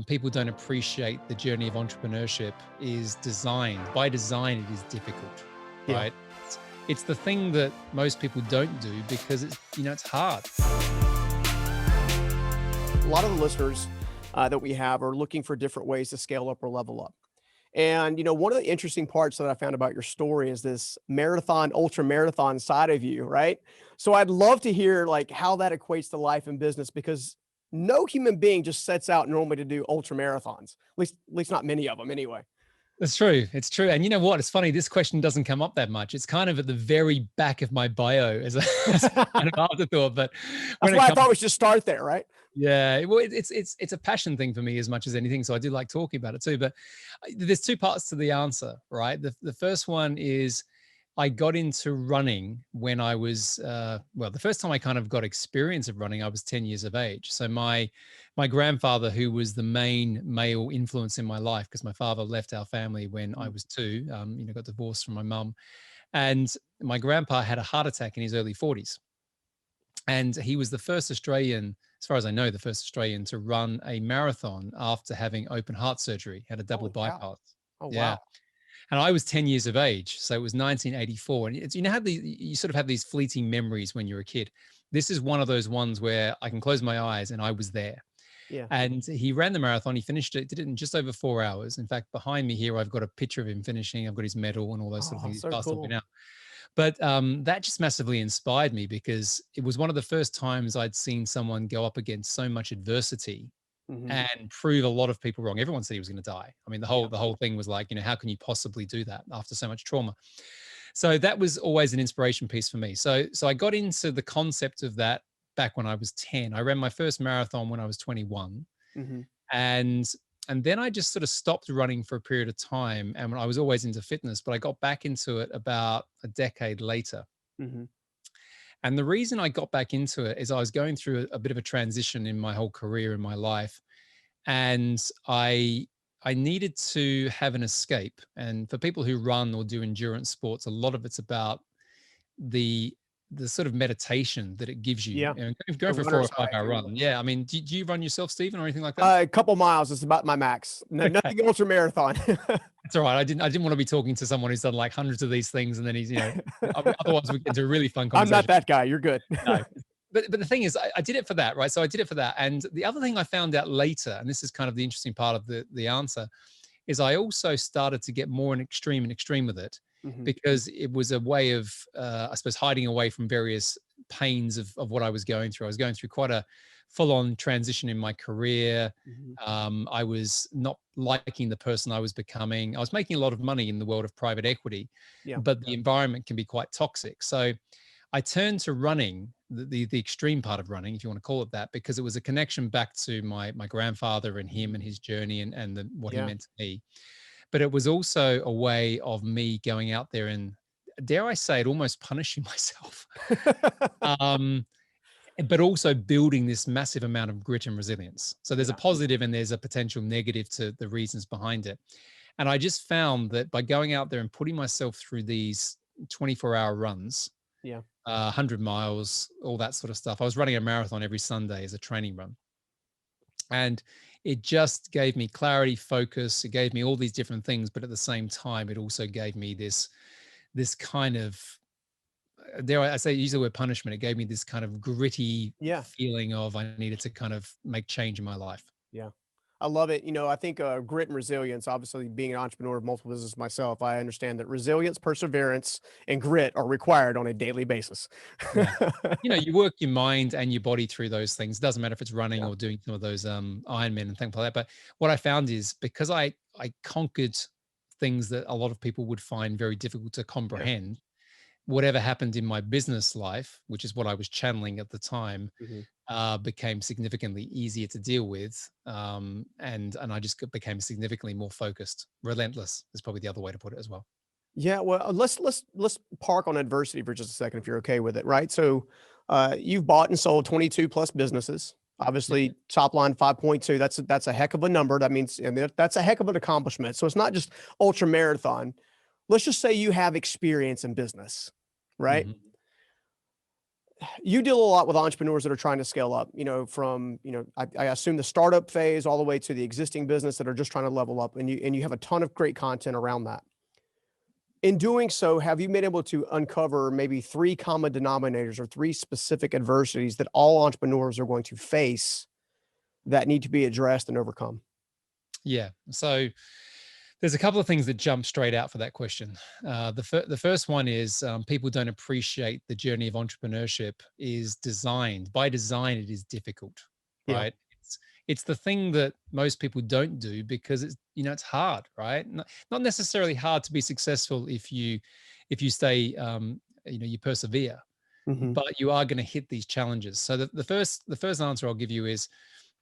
People don't appreciate the journey of entrepreneurship is designed. By design, it is difficult, Yeah. right? It's the thing that most people don't do because it's hard. A lot of the listeners that we have are looking for different ways to scale up or level up. And, one of the interesting parts that I found about your story is this marathon, ultra marathon side of you, right? So I'd love to hear like how that equates to life and business, because no human being just sets out normally to do ultra marathons, at least not many of them anyway. That's true. It's true. And you know what? It's funny. This question doesn't come up that much. It's kind of at the very back of my bio as a kind of afterthought. But That's when it why I comes, thought we should start there, right? yeah, well, it's a passion thing for me as much as anything. So I do like talking about it too. But there's two parts to the answer, right? The first one is I got into running when I was the first time I kind of got experience of running, I was 10 years of age. So my grandfather, who was the main male influence in my life, because my father left our family when I was two, got divorced from my mum, and my grandpa had a heart attack in his early 40s. And he was the first Australian, as far as I know, the first Australian to run a marathon after having open heart surgery, had a double Holy cow. bypass. Oh, Yeah. wow. And I was 10 years of age. So it was 1984. And how you sort of have these fleeting memories when you're a kid. This is one of those ones where I can close my eyes and I was there. Yeah. And he ran the marathon. He finished it, did it in just over 4 hours. In fact, behind me here, I've got a picture of him finishing. I've got his medal and all those sort of Oh, things. He's so passed away cool. now. But that just massively inspired me because it was one of the first times I'd seen someone go up against so much adversity Hmm. and prove a lot of people wrong. Everyone said he was going to die. I mean, the Yeah. whole thing was like, how can you possibly do that after so much trauma? So that was always an inspiration piece for me. So I got into the concept of that back when I was 10. I ran my first marathon when I was 21. Hmm. And then I just sort of stopped running for a period of time. And I was always into fitness, but I got back into it about a decade later. Hmm. And the reason I got back into it is I was going through a bit of a transition in my whole career in my life. And I needed to have an escape. And for people who run or do endurance sports, a lot of it's about the sort of meditation that it gives you. Yeah. Going The for a 4 or runner's 5 high, if hour you will. run. Yeah. I mean, do you run yourself, Stephen, or anything like that? A couple miles is about my max. No, Okay. nothing ultra marathon. That's all right. I didn't want to be talking to someone who's done like hundreds of these things and then he's, otherwise we get into a really fun I'm not conversation. that guy. You're good. No. But the thing is, I did it for that, right? So I did it for that. And the other thing I found out later, and this is kind of the interesting part of the answer, is I also started to get more extreme with it Hmm. because it was a way of, I suppose, hiding away from various pains of what I was going through. I was going through quite a full-on transition in my career. Hmm. I was not liking the person I was becoming. I was making a lot of money in the world of private equity, Yeah. but the environment can be quite toxic. So I turned to running, the extreme part of running, if you want to call it that, because it was a connection back to my grandfather and him and his journey and what he Yeah. meant to me. But it was also a way of me going out there and, dare I say it, almost punishing myself. um, but also building this massive amount of grit and resilience. So there's a Yeah. positive and there's a potential negative to the reasons behind it. And I just found that by going out there and putting myself through these 24-hour runs, Yeah. 100 miles, all that sort of stuff. I was running a marathon every Sunday as a training run. And it just gave me clarity, focus. It gave me all these different things. But at the same time, it also gave me this kind of, dare I say, use the word punishment. It gave me this kind of gritty Yeah. feeling of I needed to kind of make change in my life. Yeah. I love it. I think grit and resilience, obviously being an entrepreneur of multiple businesses myself, I understand that resilience, perseverance, and grit are required on a daily basis. Yeah. You work your mind and your body through those things. It doesn't matter if it's running Yeah. or doing some of those Ironman and things like that. But what I found is because I conquered things that a lot of people would find very difficult to Yeah. comprehend, whatever happened in my business life, which is what I was channeling at the time, Mhm. became significantly easier to deal with. And I just became significantly more focused. Relentless is probably the other way to put it as well. Yeah, well, let's park on adversity for just a second if you're okay with it, right? So, you've bought and sold 22 plus businesses. Yep. Obviously, top line 5.2. That's a heck of a number. That means, and that's a heck of an accomplishment. So it's not just ultra marathon. Let's just say you have experience in business, right? Mhm. you deal a lot with entrepreneurs that are trying to scale up, from, I assume the startup phase all the way to the existing business that are just trying to level up, and you have a ton of great content around that. In doing so, have you been able to uncover maybe three common denominators or three specific adversities that all entrepreneurs are going to face that need to be addressed and overcome? Yeah. So there's a couple of things that jump straight out for that question. The first one is people don't appreciate the journey of entrepreneurship is designed. By design, it is difficult, Yeah. right? It's the thing that most people don't do because it's hard, right? Not necessarily hard to be successful if you stay, you persevere, Hmm. but you are going to hit these challenges. So the first answer I'll give you is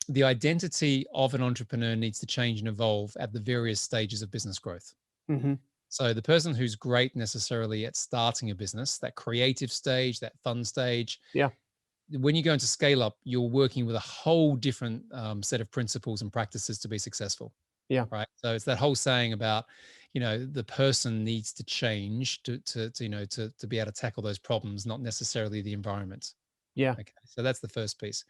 the identity of an entrepreneur needs to change and evolve at the various stages of business growth. Hmm. So the person who's great necessarily at starting a business, that creative stage, that fun stage, Yeah. when you go into scale up, you're working with a whole different set of principles and practices to be successful, Yeah. right? So it's that whole saying about, the person needs to change to be able to tackle those problems, not necessarily the environment. Yeah. Okay, so that's the first piece.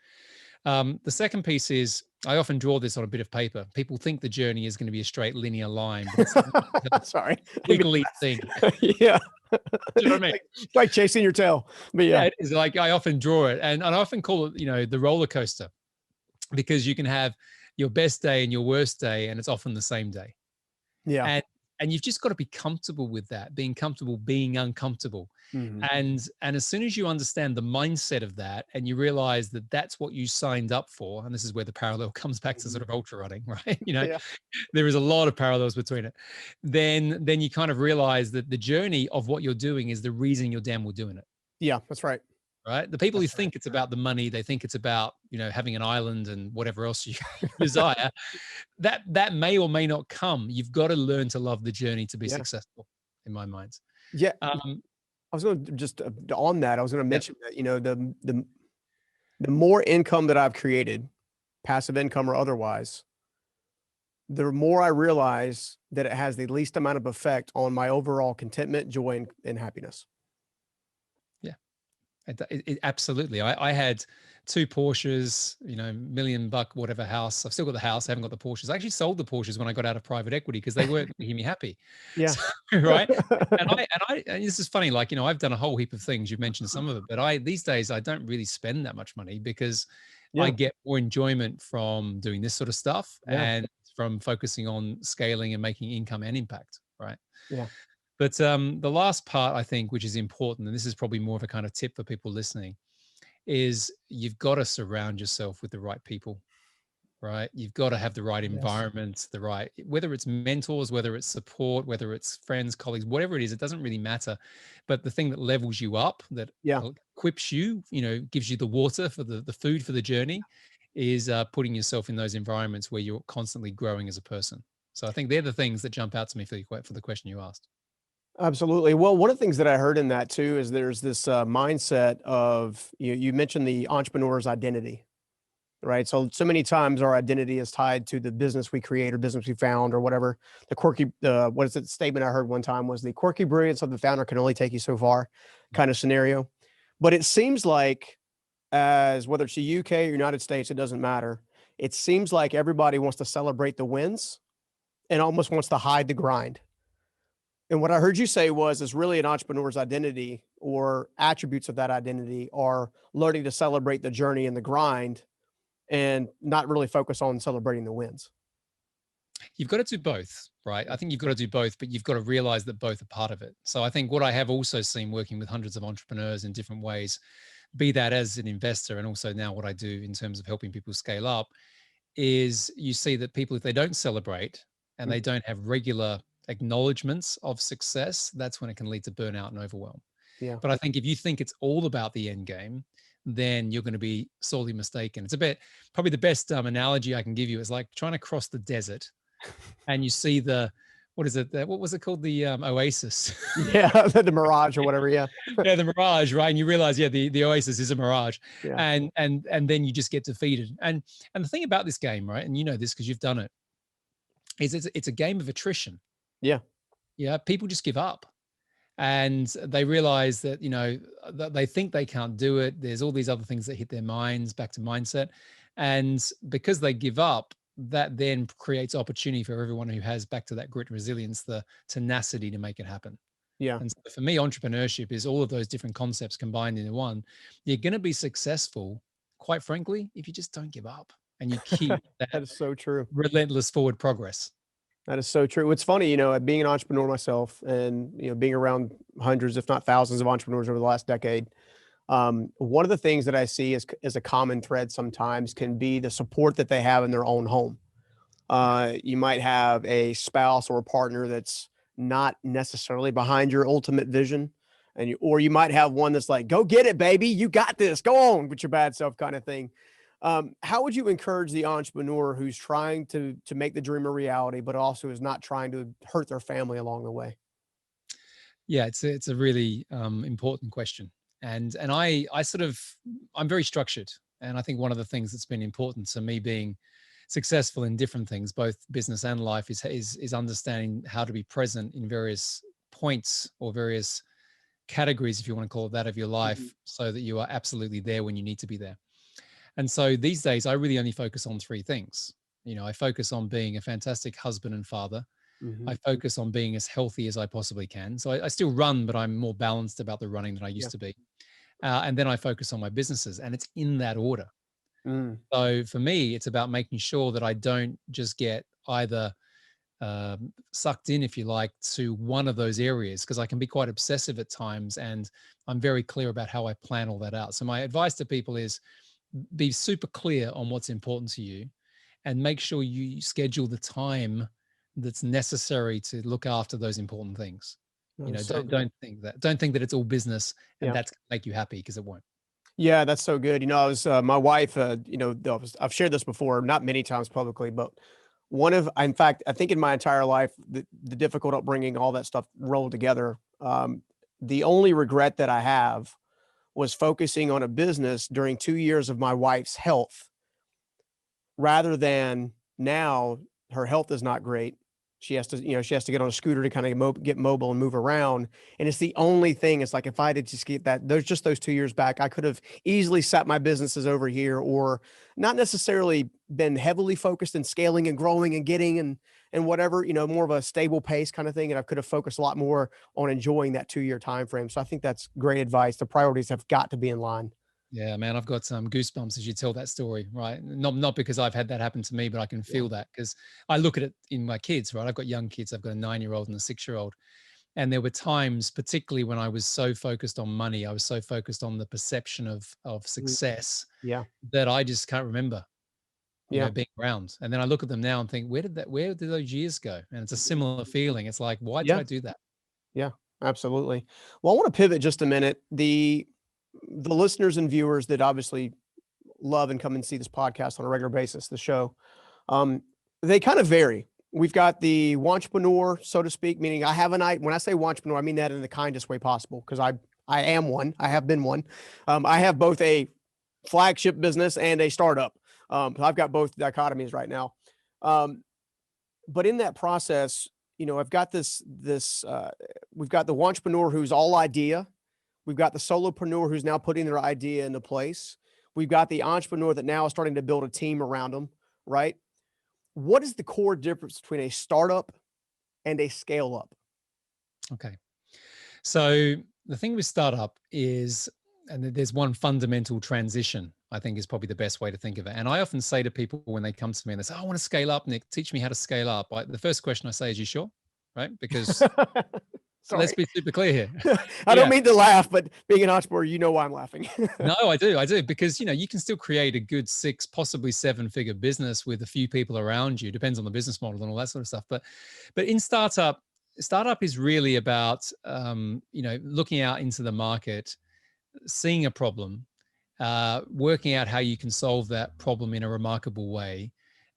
The second piece is I often draw this on a bit of paper. People think the journey is going to be a straight linear line, but it's not a Sorry. wiggly thing. Yeah. Do you know what I mean? It's like chasing your tail. But Yeah, yeah. it is. Like I often draw it, and I often call it, the roller coaster, because you can have your best day and your worst day, and it's often the same day. Yeah. And you've just got to be comfortable with that, being comfortable, being uncomfortable. Hmm. And as soon as you understand the mindset of that and you realize that that's what you signed up for, and this is where the parallel comes back to sort of ultra running, right? Yeah. There is a lot of parallels between it. Then you kind of realize that the journey of what you're doing is the reason you're damn well doing it. Yeah. That's right. Right. The people who That's right. think it's about the money, they think it's about, having an island and whatever else you desire, that may or may not come. You've got to learn to love the journey to be Yeah. successful, in my mind. Yeah. Um, I was going to just on that, I was going to yeah. mention that, the more income that I've created, passive income or otherwise, the more I realize that it has the least amount of effect on my overall contentment, joy, and happiness. Yeah. Absolutely. I had two Porsches, $1 million whatever house. I've still got the house. I haven't got the Porsches. I actually sold the Porsches when I got out of private equity because they weren't making me happy. Yeah. So, right. And this is funny. Like, I've done a whole heap of things. You've mentioned some of it, but these days I don't really spend that much money because I Yeah. get more enjoyment from doing this sort of stuff Yeah. and from focusing on scaling and making income and impact. Right. Yeah. But the last part, I think, which is important, and this is probably more of a kind of tip for people listening, is you've got to surround yourself with the right people, right? You've got to have the right Yes. environment, whether it's mentors, whether it's support, whether it's friends, colleagues, whatever it is, it doesn't really matter. But the thing that levels you up, that Yeah. equips you, gives you the water for the food for the journey, is putting yourself in those environments where you're constantly growing as a person. So I think they're the things that jump out to me for the question you asked. Absolutely. Well, one of the things that I heard in that too is there's this mindset of you mentioned the entrepreneur's identity, right? So many times our identity is tied to the business we create or business we found or whatever. The quirky, what is it? Statement I heard one time was the quirky brilliance of the founder can only take you so far, kind of scenario. But it seems like, as whether it's the UK or United States, it doesn't matter. It seems like everybody wants to celebrate the wins and almost wants to hide the grind. And what I heard you say was, is really an entrepreneur's identity or attributes of that identity are learning to celebrate the journey and the grind and not really focus on celebrating the wins. You've got to do both, right? I think you've got to do both, but you've got to realize that both are part of it. So I think what I have also seen working with hundreds of entrepreneurs in different ways, be that as an investor and also now what I do in terms of helping people scale up, is you see that people, if they don't celebrate and they don't have regular acknowledgements of success, that's when it can lead to burnout and overwhelm. Yeah. But I think if you think it's all about the end game, then you're going to be sorely mistaken. It's a bit, probably the best analogy I can give you is like trying to cross the desert and you see what is it? What was it called? The oasis. Yeah. The mirage or whatever. Yeah. Yeah, the mirage, right? And you realize, yeah, the oasis is a mirage, Yeah. and then you just get defeated. And the thing about this game, right? And you know this because you've done it, is it's a game of attrition. Yeah. Yeah, people just give up. And they realize that, that they think they can't do it. There's all these other things that hit their minds, back to mindset. And because they give up, that then creates opportunity for everyone who has, back to that grit and resilience, the tenacity to make it happen. Yeah. And so for me, entrepreneurship is all of those different concepts combined into one. You're going to be successful, quite frankly, if you just don't give up and you keep That that is so true. relentless forward progress. That is so true. It's funny, being an entrepreneur myself and, being around hundreds, if not thousands of entrepreneurs over the last decade. One of the things that I see as a common thread sometimes can be the support that they have in their own home. You might have a spouse or a partner that's not necessarily behind your ultimate vision. Or you might have one that's like, go get it, baby. You got this. Go on with your bad self kind of thing. How would you encourage the entrepreneur who's trying to make the dream a reality, but also is not trying to hurt their family along the way? Yeah, it's a really important question. And I'm very structured. And I think one of the things that's been important to me being successful in different things, both business and life, is understanding how to be present in various points or various categories, if you want to call it that, of your life, so that you are absolutely there when you need to be there. And so these days, I really only focus on three things. I focus on being a fantastic husband and father. I focus on being as healthy as I possibly can. So I still run, but I'm more balanced about the running than I used to be. And then I focus on my businesses, and it's in that order. Mm. So for me, it's about making sure that I don't just get either sucked in, if you like, to one of those areas, because I can be quite obsessive at times, and I'm very clear about how I plan all that out. So my advice to people is be super clear on what's important to you, and make sure you schedule the time that's necessary to look after those important things. Don't think that it's all business and Yeah. that's gonna make you happy, because it won't. Yeah, that's so good. I was my wife. I've shared this before, not many times publicly, but in fact, I think in my entire life, the difficult upbringing, all that stuff rolled together. The only regret that I have was focusing on a business during 2 years of my wife's health, rather than now her health is not great. She has to get on a scooter to kind of get mobile and move around. And it's the only thing. It's like, if I did just get those 2 years back, I could have easily sat my businesses over here, or not necessarily been heavily focused in scaling and growing and getting and whatever, more of a stable pace kind of thing. And I could have focused a lot more on enjoying that 2 year time frame. So I think that's great advice. The priorities have got to be in line. Yeah, man, I've got some goosebumps as you tell that story, right? Not because I've had that happen to me, but I can feel that because I look at it in my kids, right? I've got young kids. I've got a 9-year-old and a 6-year-old. And there were times, particularly when I was so focused on money, I was so focused on the perception of success, Yeah. that I just can't remember, Yeah. being around. And then I look at them now and think, where did those years go? And it's a similar feeling. It's like, why did Yeah. I do that? Yeah, absolutely. Well, I want to pivot just a minute. The listeners and viewers that obviously love and come and see this podcast on a regular basis, the show, they kind of vary. We've got the wantrepreneur, so to speak, meaning I have when I say wantrepreneur, I mean that in the kindest way possible, because I am one. I have been one. I have both a flagship business and a startup. I've got both dichotomies right now. But in that process, I've got we've got the wantrepreneur who's all idea. We've got the solopreneur who's now putting their idea into place. We've got the entrepreneur that now is starting to build a team around them, right? What is the core difference between a startup and a scale up? Okay. So the thing with startup is, and there's one fundamental transition, I think, is probably the best way to think of it. And I often say to people when they come to me and they say, "I want to scale up, Nick, teach me how to scale up." The first question I say is, "You sure?" Right? Because let's Sorry. be super clear here. I don't Yeah. mean to laugh, but being an entrepreneur, why I'm laughing. No, I do. Because, you can still create a good 6, possibly 7-figure business with a few people around you. Depends on the business model and all that sort of stuff. But in startup is really about, looking out into the market, seeing a problem, working out how you can solve that problem in a remarkable way,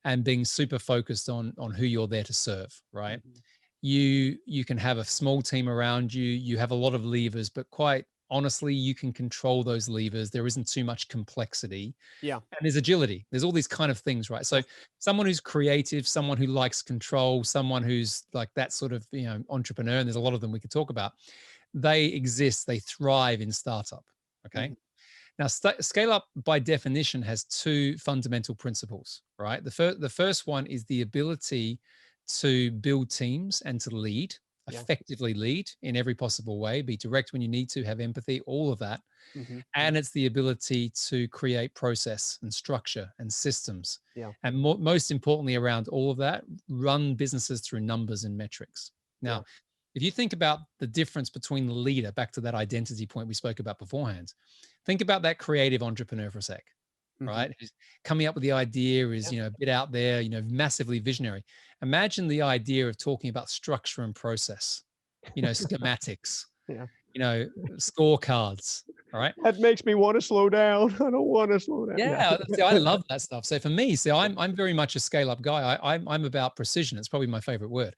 and being super focused on who you're there to serve, right? You can have a small team around you. You have a lot of levers, but quite honestly, you can control those levers. There isn't too much complexity. Yeah. And there's agility. There's all these kind of things, right? So someone who's creative, someone who likes control, someone who's like that sort of, entrepreneur, and there's a lot of them we could talk about. they exist, they thrive in startup. Okay. Now, scale up by definition has two fundamental principles, right? The first one is the ability to build teams and to lead, effectively lead in every possible way, be direct when you need to, have empathy, all of that. And it's the ability to create process and structure and systems. And most importantly, around all of that, run businesses through numbers and metrics. Now, if you think about the difference between the leader, back to that identity point we spoke about beforehand, think about that creative entrepreneur for a sec, right? Who's coming up with the idea, is, a bit out there, massively visionary. Imagine the idea of talking about structure and process, schematics, scorecards. All right. That makes me want to slow down. I don't want to slow down. Yeah. See, I love that stuff. So for me, I'm very much a scale up guy. I'm about precision. It's probably my favorite word.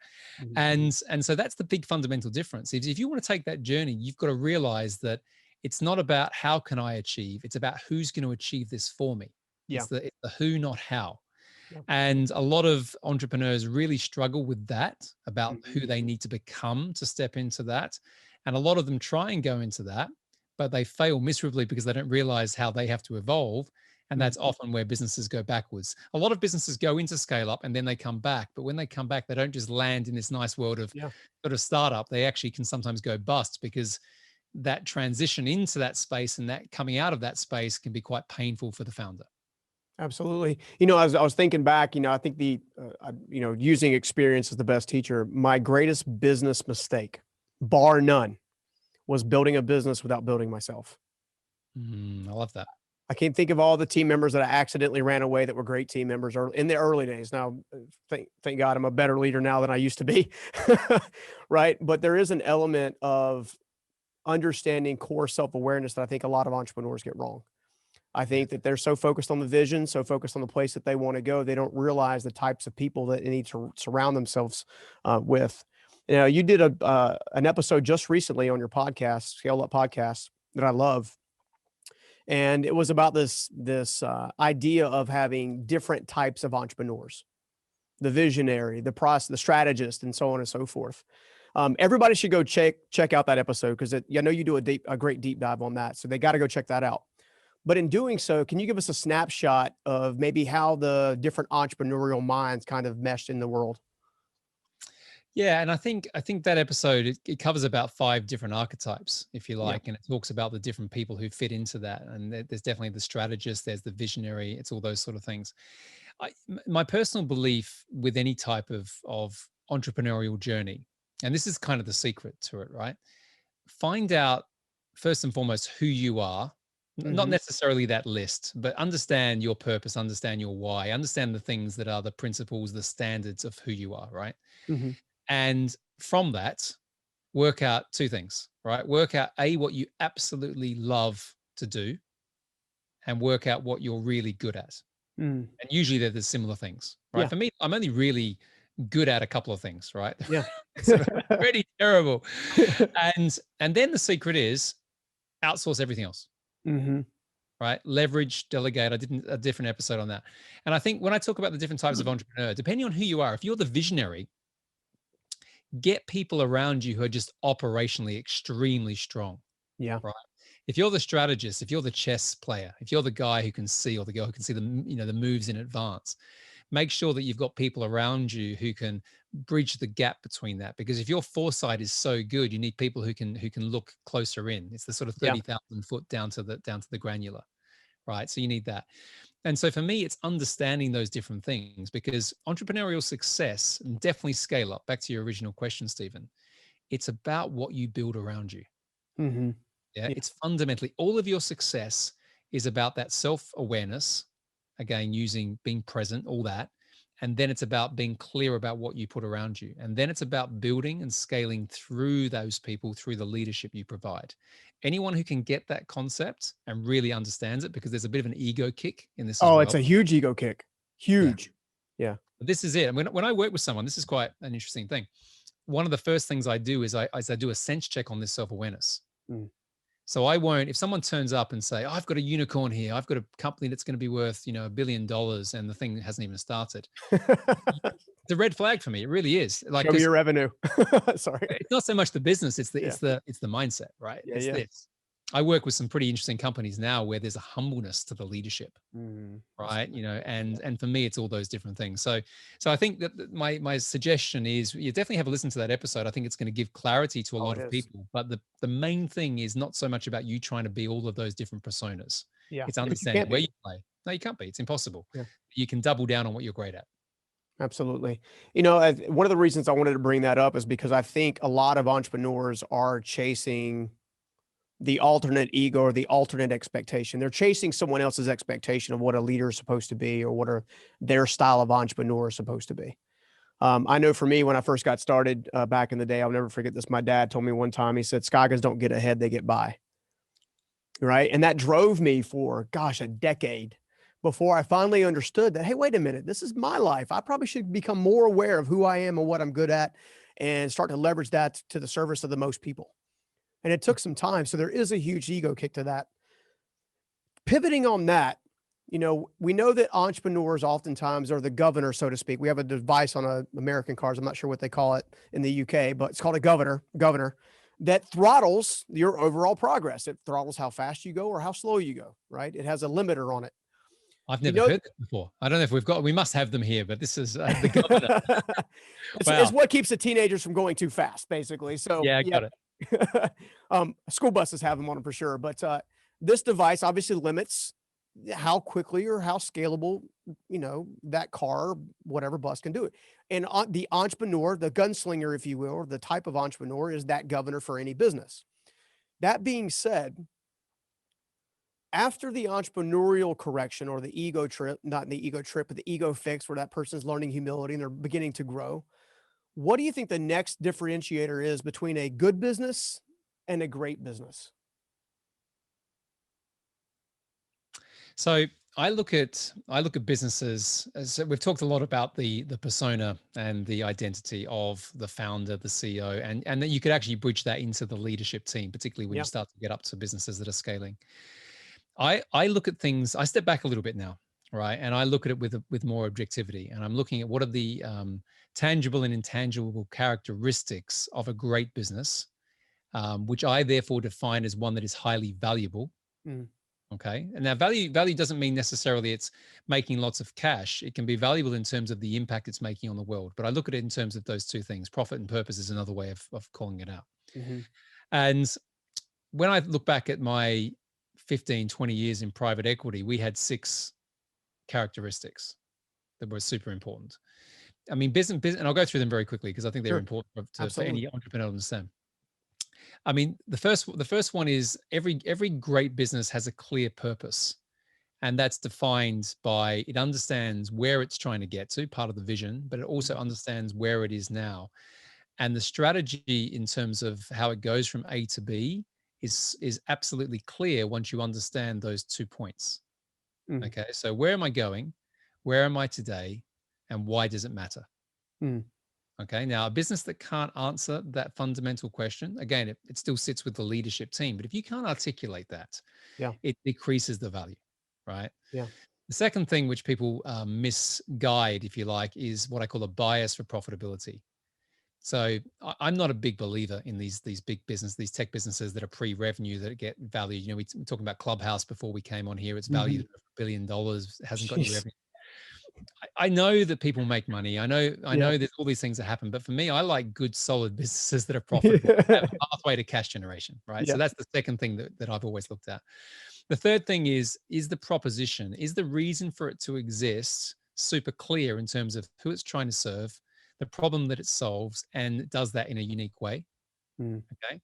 And so that's the big fundamental difference. If you want to take that journey, you've got to realize that it's not about how can I achieve, it's about who's going to achieve this for me. It's the who, not how. And a lot of entrepreneurs really struggle with that, about who they need to become to step into that. And a lot of them try and go into that, but they fail miserably because they don't realize how they have to evolve. And that's often where businesses go backwards. A lot of businesses go into scale up and then they come back. But when they come back, they don't just land in this nice world of sort of startup. They actually can sometimes go bust, because that transition into that space and that coming out of that space can be quite painful for the founder. Absolutely. As I was thinking back, I think using experience is the best teacher. My greatest business mistake, bar none, was building a business without building myself. I love that. I can't think of all the team members that I accidentally ran away that were great team members in the early days. Now, thank God I'm a better leader now than I used to be. Right. But there is an element of understanding core self-awareness that I think a lot of entrepreneurs get wrong. I think that they're so focused on the vision, so focused on the place that they want to go, they don't realize the types of people that they need to surround themselves with. You did an episode just recently on your podcast, Scale Up Podcast, that I love. And it was about this idea of having different types of entrepreneurs: the visionary, the strategist, and so on and so forth. Everybody should go check out that episode, because I know you do a great deep dive on that. So they got to go check that out. But in doing so, can you give us a snapshot of maybe how the different entrepreneurial minds kind of meshed in the world? Yeah, and I think that episode, it covers about 5 different archetypes, if you like, and it talks about the different people who fit into that. And there's definitely the strategist, there's the visionary, it's all those sort of things. My personal belief with any type of entrepreneurial journey, and this is kind of the secret to it, right? Find out first and foremost who you are. Not necessarily that list, but understand your purpose, understand your why, understand the things that are the principles, the standards of who you are, right? And from that, work out 2 things, right? Work out what you absolutely love to do, and work out what you're really good at. And usually they're the similar things, right? For me, I'm only really good at a couple of things, right? Sort of pretty terrible. And then the secret is outsource everything else. Right? Leverage, delegate. I did a different episode on that. And I think when I talk about the different types of entrepreneur, depending on who you are, if you're the visionary, get people around you who are just operationally extremely strong. Right. If you're the strategist, if you're the chess player, if you're the guy who can see, or the girl who can see the moves in advance, make sure that you've got people around you who can bridge the gap between that. Because if your foresight is so good, you need people who can look closer in. It's the sort of 30,000 foot down to the granular, right? So you need that. And so for me, it's understanding those different things, because entrepreneurial success, and definitely scale up, back to your original question, Stephen, it's about what you build around you. It's fundamentally, all of your success is about that self-awareness, again, being present, all that. And then it's about being clear about what you put around you. And then it's about building and scaling through those people, through the leadership you provide. Anyone who can get that concept and really understands it, because there's a bit of an ego kick in this as well. It's a huge ego kick. Huge. Yeah. This is it. And when I work with someone, this is quite an interesting thing. One of the first things I do is I do a sense check on this self-awareness. So I won't, if someone turns up and say, I've got a unicorn here, I've got a company that's going to be worth, $1 billion, and the thing hasn't even started. It's a red flag for me. It really is. Like, Show me 'cause your revenue. Sorry. it's not so much the business, it's the Yeah. mindset, right? Yeah. It's Yeah. this. I work with some pretty interesting companies now where there's a humbleness to the leadership, That's right? good. And for me, it's all those different things. So I think that my suggestion is you definitely have a listen to that episode. I think it's going to give clarity to a Oh, lot it of is. people. But the main thing is not so much about you trying to be all of those different personas. Yeah. It's Because you understanding can't where be. you play. No, you can't be. It's impossible. Yeah. You can double down on what you're great at. Absolutely. One of the reasons I wanted to bring that up is because I think a lot of entrepreneurs are chasing the alternate ego or the alternate expectation. They're chasing someone else's expectation of what a leader is supposed to be or their style of entrepreneur is supposed to be. I know for me, when I first got started back in the day, I'll never forget this. My dad told me one time, he said, Scoggins don't get ahead, they get by. Right. And that drove me for, gosh, a decade before I finally understood that, hey, wait a minute, this is my life. I probably should become more aware of who I am and what I'm good at and start to leverage that to the service of the most people. And it took some time. So there is a huge ego kick to that. Pivoting on that, we know that entrepreneurs oftentimes are the governor, so to speak. We have a device on American cars. I'm not sure what they call it in the UK, but it's called a governor that throttles your overall progress. It throttles how fast you go or how slow you go, right? It has a limiter on it. I've You never know, heard that before. I don't know if we must have them here, but this is the governor. it's Wow. what keeps the teenagers from going too fast, basically. So, Yeah, I yeah. got it. School buses have them on them for sure. But this device obviously limits how quickly or how scalable, that car, whatever bus can do it. And the entrepreneur, the gunslinger, if you will, or the type of entrepreneur is that governor for any business. That being said, after the entrepreneurial correction or the ego trip, not the ego trip, but the ego fix where that person's learning humility and they're beginning to grow, what do you think the next differentiator is between a good business and a great business? So I look at businesses as we've talked a lot about the persona and the identity of the founder, the CEO, and that you could actually bridge that into the leadership team, particularly when you Yeah. start to get up to businesses that are scaling. I look at things. I step back a little bit now, right, and I look at it with more objectivity, and I'm looking at what are the tangible and intangible characteristics of a great business, which I therefore define as one that is highly valuable. Mm. Okay. And now value doesn't mean necessarily it's making lots of cash. It can be valuable in terms of the impact it's making on the world. But I look at it in terms of those two things. Profit and purpose is another way of calling it out. Mm-hmm. And when I look back at my 15, 20 years in private equity, we had 6 characteristics that were super important. I mean, business, and I'll go through them very quickly because I think they're Sure. important for Absolutely. any entrepreneur to understand. I mean, the first one is every great business has a clear purpose. And that's defined by it understands where it's trying to get to, part of the vision, but it also understands where it is now. And the strategy in terms of how it goes from A to B is absolutely clear once you understand those 2 points. Mm. Okay. So where am I going? Where am I today? And why does it matter? Mm. Okay. Now, a business that can't answer that fundamental question, again, it still sits with the leadership team. But if you can't articulate that, Yeah. it decreases the value, right? Yeah. The second thing which people misguide, if you like, is what I call a bias for profitability. So I'm not a big believer in these these tech businesses that are pre-revenue that get valued. We were talking about Clubhouse before we came on here. It's valued Mm-hmm. at $1 billion. It hasn't got any Jeez. revenue. I know that people make money. I Yeah. know there's all these things that happen, but for me, I like good, solid businesses that are profitable, have a pathway to cash generation, right? So Yeah. that's the second thing that I've always looked at. The third thing is the proposition, is the reason for it to exist super clear in terms of who it's trying to serve, the problem that it solves, and it does that in a unique way. Mm. Okay.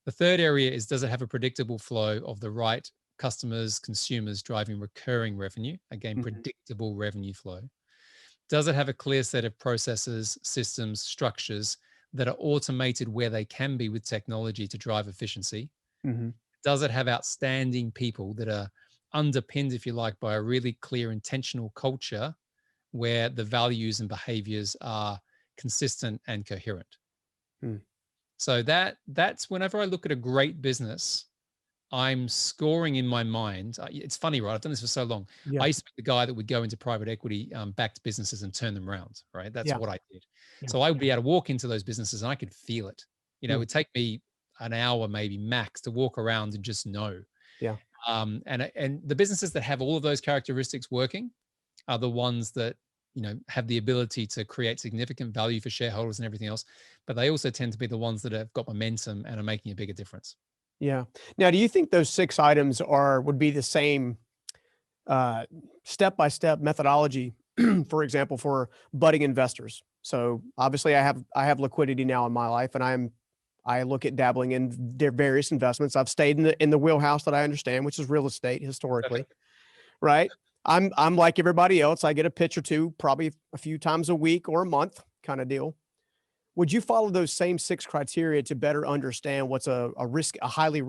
The third area is, does it have a predictable flow of the right customers, consumers driving recurring revenue? Again, Mm-hmm. predictable revenue flow. Does it have a clear set of processes, systems, structures that are automated where they can be with technology to drive efficiency? Mm-hmm. Does it have outstanding people that are underpinned, if you like, by a really clear intentional culture where the values and behaviors are consistent and coherent? Mm. So that's whenever I look at a great business, I'm scoring in my mind. It's funny, right? I've done this for so long. Yeah. I used to be the guy that would go into private equity backed businesses and turn them around, right? That's Yeah. what I did. Yeah. So I would be able to walk into those businesses and I could feel it. It Mm. would take me an hour, maybe max, to walk around and just know. Yeah. And the businesses that have all of those characteristics working are the ones that have the ability to create significant value for shareholders and everything else. But they also tend to be the ones that have got momentum and are making a bigger difference. Yeah. Now, do you think those 6 items would be the same step-by-step methodology, for example, for budding investors? So obviously I have liquidity now in my life, and I look at dabbling in various investments. I've stayed in the wheelhouse that I understand, which is real estate historically, right? I'm like everybody else. I get a pitch or two, probably a few times a week or a month kind of deal. Would you follow those same 6 criteria to better understand what's a highly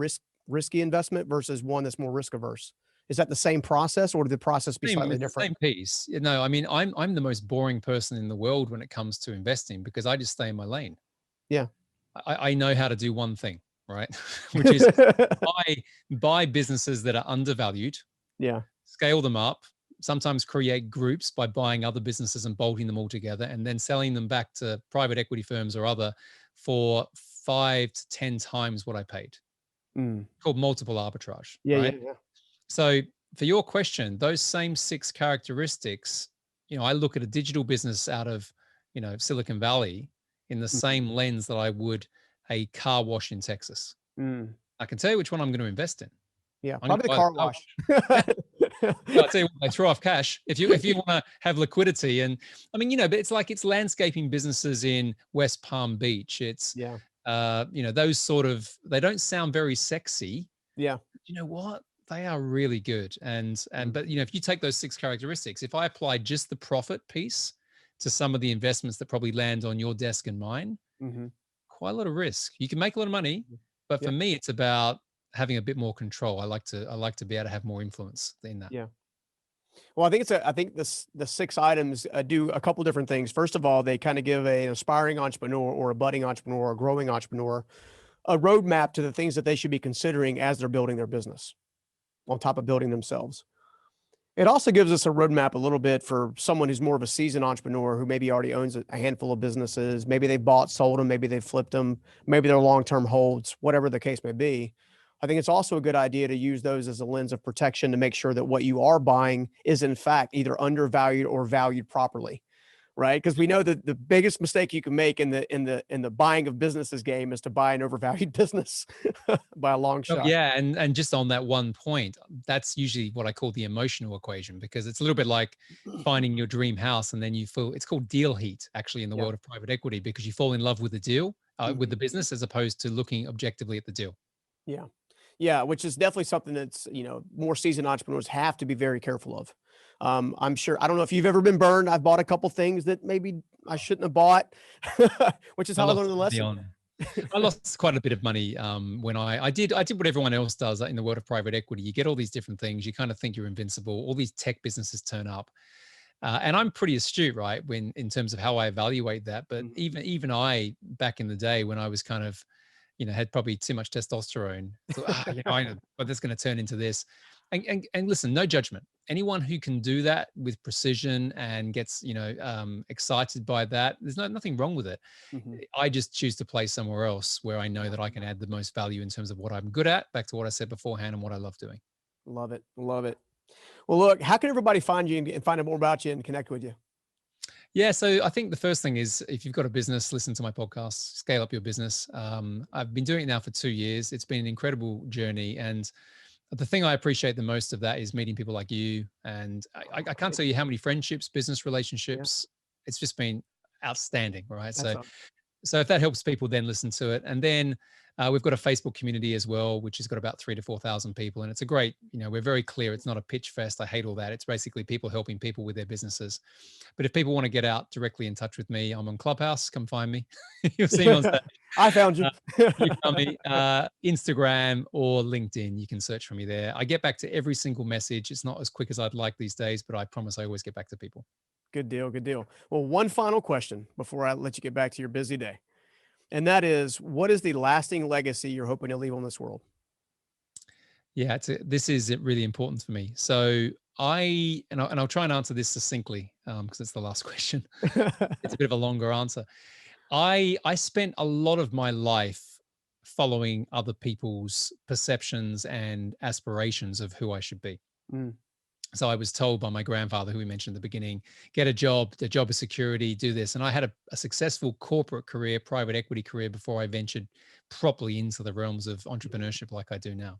risky investment versus one that's more risk averse? Is that the same process, or would the process be Same, slightly it's the different? same piece. No, I mean, I'm the most boring person in the world when it comes to investing because I just stay in my lane. Yeah. I know how to do one thing, right? Which is buy businesses that are undervalued, Yeah. scale them up, sometimes create groups by buying other businesses and bolting them all together, and then selling them back to private equity firms or other for 5 to 10 times what I paid. Mm. Called multiple arbitrage, Yeah, yeah, right? yeah. So for your question, those same 6 characteristics, I look at a digital business out of, Silicon Valley in the Mm. same lens that I would a car wash in Texas. Mm. I can tell you which one I'm going to invest in. Yeah, I'm going probably to the buy the car car wash. wash. Yeah. Yeah, I'll tell you what, they throw off cash if you want to have liquidity. And I mean, but it's landscaping businesses in West Palm Beach. It's Yeah. those sort of, they don't sound very sexy. Yeah. You know what? They are really good. Mm. But if you take those 6 characteristics, if I apply just the profit piece to some of the investments that probably land on your desk and mine, Mhm. quite a lot of risk. You can make a lot of money, but Yeah. for me, it's about having a bit more control. I like to be able to have more influence in that. Yeah. Well, I think the 6 items do a couple different things. First of all, they kind of give an aspiring entrepreneur or a budding entrepreneur or a growing entrepreneur a roadmap to the things that they should be considering as they're building their business on top of building themselves. It also gives us a roadmap a little bit for someone who's more of a seasoned entrepreneur who maybe already owns a handful of businesses. Maybe they bought, sold them, maybe they flipped them, maybe they're long-term holds, whatever the case may be. I think it's also a good idea to use those as a lens of protection to make sure that what you are buying is in fact either undervalued or valued properly, right? Because we know that the biggest mistake you can make in the buying of businesses game is to buy an overvalued business by a long Oh, shot. yeah, and just on that one point, that's usually what I call the emotional equation, because it's a little bit like finding your dream house and then you feel, it's called deal heat actually in the Yeah. world of private equity, because you fall in love with the deal, with Mhm. the business, as opposed to looking objectively at the deal. Yeah. Yeah, which is definitely something that's, more seasoned entrepreneurs have to be very careful of. I'm sure, I don't know if you've ever been burned. I've bought a couple things that maybe I shouldn't have bought, which is I how I lost learned the money lesson. on. I lost quite a bit of money when I did what everyone else does in the world of private equity. You get all these different things. You kind of think you're invincible. All these tech businesses turn up, and I'm pretty astute, right, when in terms of how I evaluate that. But Mhm. even I, back in the day when I was kind of, had probably too much testosterone, thought, I know, but that's going to turn into this. And listen, no judgment. Anyone who can do that with precision and gets, excited by that, there's nothing wrong with it. Mhm. I just choose to play somewhere else where I know Yeah. that I can add the most value in terms of what I'm good at, back to what I said beforehand, and what I love doing. Love it. Love it. Well, look, how can everybody find you and find out more about you and connect with you? Yeah, so I think the first thing is, if you've got a business, listen to my podcast, Scale Up Your Business. I've been doing it now for 2 years. It's been an incredible journey. And the thing I appreciate the most of that is meeting people like you. And I can't tell you how many friendships, business Yeah, relationships, it's just been outstanding, right? that's So awesome. so if that helps people, then listen to it. And then we've got a Facebook community as well, which has got about 3,000 to 4,000 people. And it's a great, we're very clear. It's not a pitch fest. I hate all that. It's basically people helping people with their businesses. But if people want to get out directly in touch with me, I'm on Clubhouse. Come find me. You'll see me on stage. I found you. Uh, you found me, Instagram or LinkedIn. You can search for me there. I get back to every single message. It's not as quick as I'd like these days, but I promise I always get back to people. Good deal. Good deal. Well, one final question before I let you get back to your busy day. And that is, what is the lasting legacy you're hoping to leave on this world? Yeah, this is really important for me. So I'll try and answer this succinctly because it's the last question. It's a bit of a longer answer. I spent a lot of my life following other people's perceptions and aspirations of who I should be. Mm, So I was told by my grandfather, who we mentioned at the beginning, get a job, the job of security, do this. And I had a successful corporate career, private equity career before I ventured properly into the realms of entrepreneurship like I do now.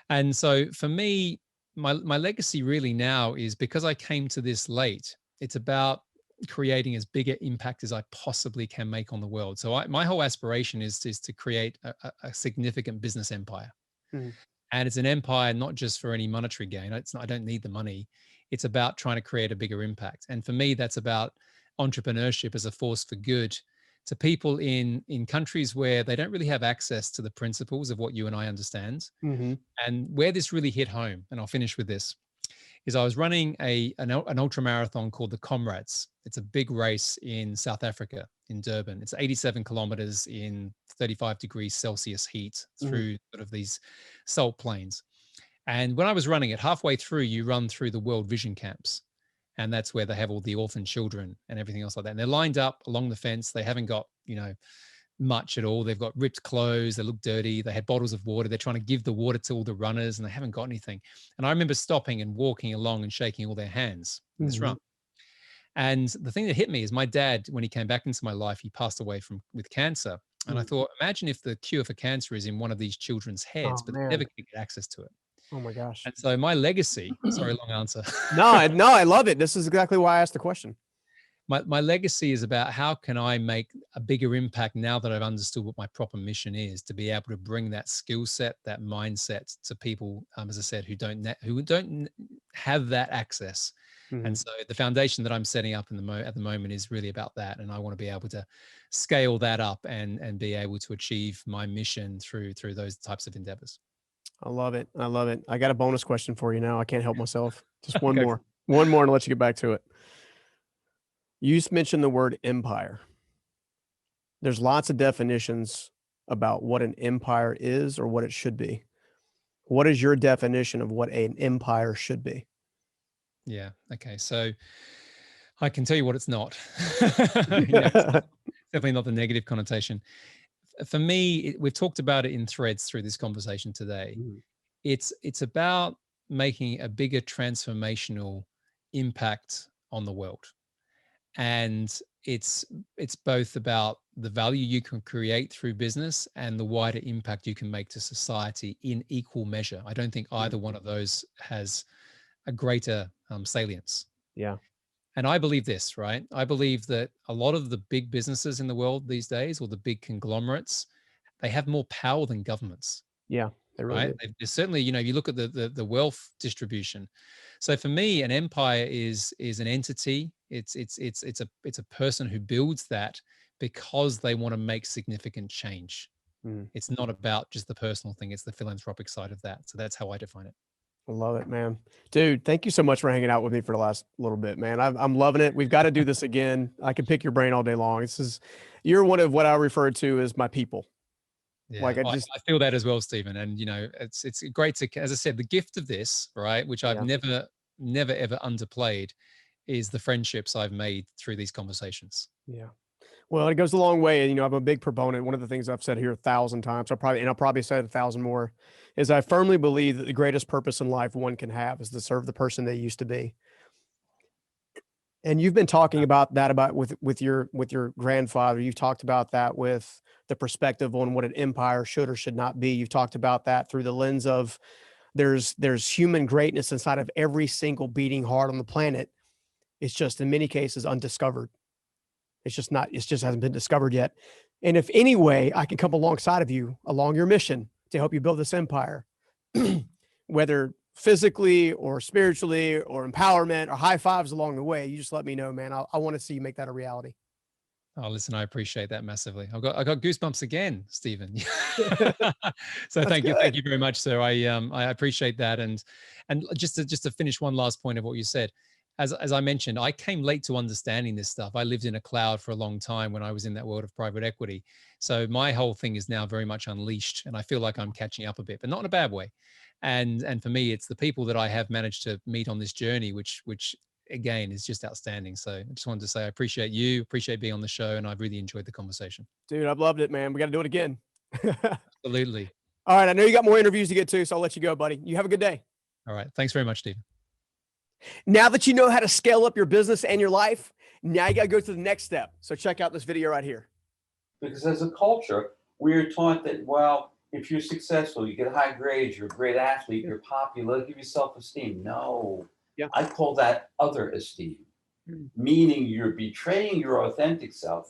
And so for me, my legacy really now is, because I came to this late, it's about creating as big an impact as I possibly can make on the world. So my whole aspiration is to create a significant business empire. mm, And it's an empire not just for any monetary gain. I don't need the money. It's about trying to create a bigger impact. And for me, that's about entrepreneurship as a force for good to people in countries where they don't really have access to the principles of what you and I understand. mm-hmm, And where this really hit home, and I'll finish with this, is I was running an ultra marathon called the Comrades. It's a big race in South Africa, in Durban. It's 87 kilometers in 35 degrees Celsius heat mm, through sort of these salt plains. And when I was running it, halfway through, you run through the World Vision camps. And that's where they have all the orphan children and everything else like that. And they're lined up along the fence. They haven't got, much at all. They've got ripped clothes. They look dirty. They had bottles of water. They're trying to give the water to all the runners and they haven't got anything. And I remember stopping and walking along and shaking all their hands in this mm-hmm, run. And the thing that hit me is my dad, when he came back into my life, he passed away with cancer. And I mm. thought, imagine if the cure for cancer is in one of these children's heads, Oh but they never man. could get access to it. Oh my gosh. And so my legacy, sorry, long answer. No, I love it. This is exactly why I asked the question. My legacy is about how can I make a bigger impact now that I've understood what my proper mission is, to be able to bring that skill set, that mindset to people, as I said, who don't have that access. Mm-hmm. And so the foundation that I'm setting up at the moment is really about that. And I want to be able to scale that up and be able to achieve my mission through those types of endeavors. I love it. I love it. I got a bonus question for you now. I can't help myself. Just one Go more. One more and I'll let you get back to it. You just mentioned the word empire. There's lots of definitions about what an empire is or what it should be. What is your definition of what an empire should be? Yeah. Okay. So I can tell you what it's not. It's definitely not the negative connotation. For me, we've talked about it in threads through this conversation today. Mm, It's about making a bigger transformational impact on the world. And it's both about the value you can create through business and the wider impact you can make to society in equal measure. I don't think either one of those has a greater salience. yeah. And I believe this, right? I believe that a lot of the big businesses in the world these days, or the big conglomerates, they have more power than governments, Yeah. They really right? do. There's certainly, you look at the wealth distribution. So for me, an empire is an entity. It's a person who builds that because they want to make significant change. Mm. It's not about just the personal thing. It's the philanthropic side of that. So that's how I define it. I love it, man. Dude, thank you so much for hanging out with me for the last little bit, man. I'm loving it. We've got to do this again. I can pick your brain all day long. You're one of what I refer to as my people. Yeah, Like I feel that as well, Stephen. And it's great to, as I said, the gift of this, right, which I've yeah. never ever underplayed, is the friendships I've made through these conversations. Yeah. Well, it goes a long way. And, I'm a big proponent. One of the things I've said here 1,000 times, I'll probably say it 1,000 more, is I firmly believe that the greatest purpose in life one can have is to serve the person they used to be. And you've been talking about that with your grandfather. You've talked about that with the perspective on what an empire should or should not be. You've talked about that through the lens of there's human greatness inside of every single beating heart on the planet. It's just in many cases undiscovered. It just hasn't been discovered yet. And if any way I can come alongside of you along your mission to help you build this empire, whether physically or spiritually or empowerment or high fives along the way, you just let me know, man. I want to see you make that a reality. Oh, listen, I appreciate that massively. I got goosebumps again, Stephen. So thank you very much, sir. I appreciate that. And just to finish one last point of what you said, as I mentioned, I came late to understanding this stuff. I lived in a cloud for a long time when I was in that world of private equity. So my whole thing is now very much unleashed, and I feel like I'm catching up a bit, but not in a bad way. And for me, it's the people that I have managed to meet on this journey, which again is just outstanding. So I just wanted to say I appreciate you, appreciate being on the show, and I've really enjoyed the conversation. Dude, I've loved it, man. We got to do it again. Absolutely. All right. I know you got more interviews to get to, so I'll let you go, buddy. You have a good day. All right. Thanks very much, Steve. Now that you know how to scale up your business and your life, now you got to go to the next step. So check out this video right here. Because as a culture, we're taught that, well, if you're successful, you get high grades, you're a great athlete, you're popular, give you self-esteem. No, Yeah. I call that other esteem, meaning you're betraying your authentic self